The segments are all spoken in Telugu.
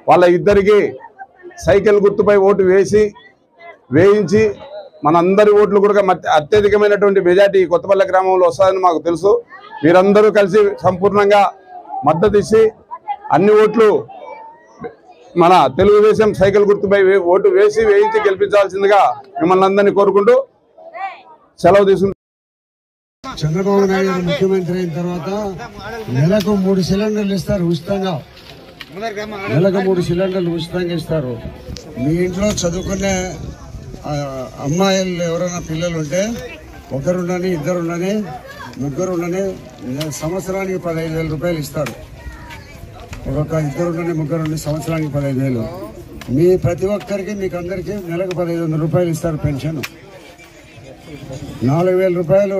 వాళ్ళ ఇద్దరికి సైకిల్ గుర్తుపై ఓటు వేయించి మనందరి ఓట్లు కూడా అత్యధికమైనటువంటి మెజార్టీ కొత్తపల్లి గ్రామంలో వస్తుందని మాకు తెలుసు. మీరందరూ కలిసి సంపూర్ణంగా మద్దతు ఇచ్చి అన్ని ఓట్లు మన తెలుగుదేశం సైకిల్ గుర్తుపై ఓటు వేయించి గెలిపించాల్సిందిగా మిమ్మల్ని అందరినీ కోరుకుంటూ సెలవు తీసుకుంటాం. చంద్రబాబు నాయుడు ముఖ్యమంత్రి అయిన తర్వాత నెలకు 3 సిలిండర్లు ఇస్తారు ఉచితంగా. నెలకు 3 సిలిండర్లు ఉచితంగా ఇస్తారు. మీ ఇంట్లో చదువుకునే అమ్మాయిలు ఎవరైనా పిల్లలు ఉంటే ఒకరుండని, ఇద్దరుండని, ముగ్గురుండని సంవత్సరానికి 15,000 రూపాయలు ఇస్తారు. ఒక్కొక్క ఇద్దరుండని, ముగ్గురుండని సంవత్సరానికి 15,000. మీ ప్రతి ఒక్కరికి మీకు అందరికీ నెలకు 1,500 రూపాయలు ఇస్తారు పెన్షన్. 4,000 రూపాయలు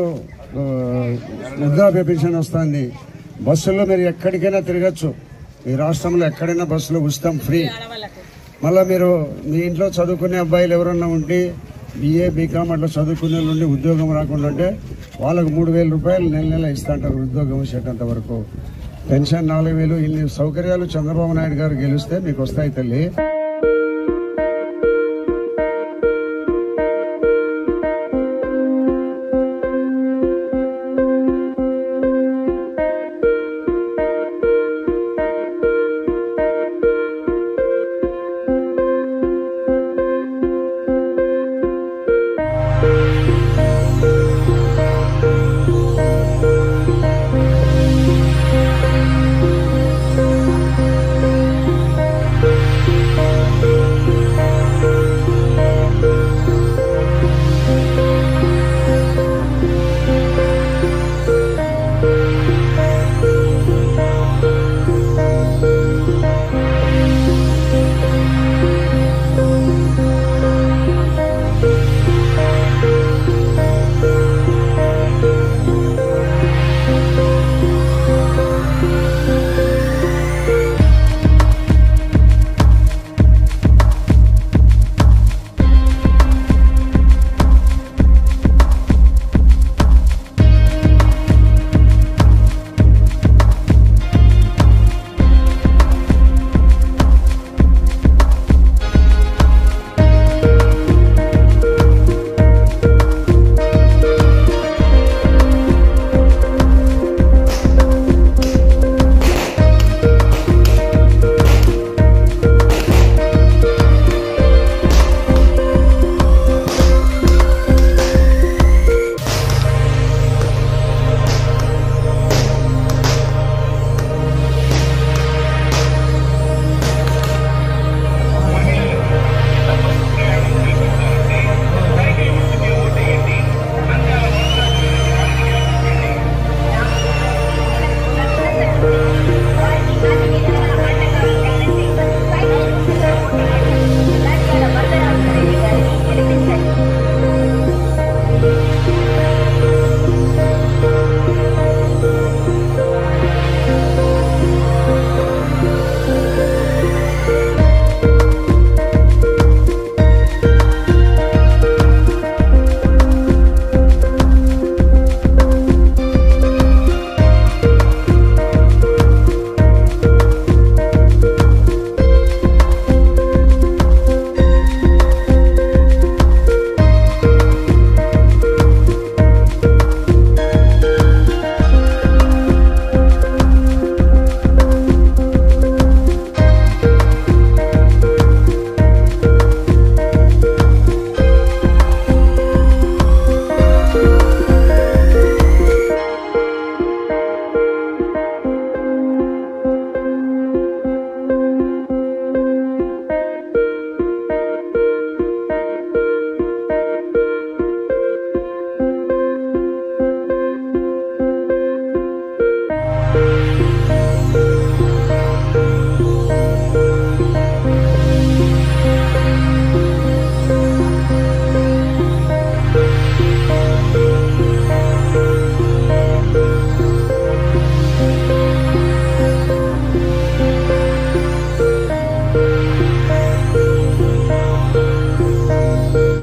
వృద్ధాప్య పెన్షన్ వస్తుంది. బస్సుల్లో మీరు ఎక్కడికైనా తిరగచ్చు. ఈ రాష్ట్రంలో ఎక్కడైనా బస్సులో ఉచితం, ఫ్రీ. మళ్ళీ మీరు మీ ఇంట్లో చదువుకునే అబ్బాయిలు ఎవరన్నా ఉంటే BA BCom అట్లా చదువుకునే నుండి ఉద్యోగం రాకుండా ఉంటే వాళ్ళకు 3,000 రూపాయలు నెల ఇస్తుంటారు ఉద్యోగం వచ్చేటంత వరకు. పెన్షన్ 4,000. ఇన్ని సౌకర్యాలు చంద్రబాబు నాయుడు గారు గెలిస్తే మీకు వస్తాయి తల్లి.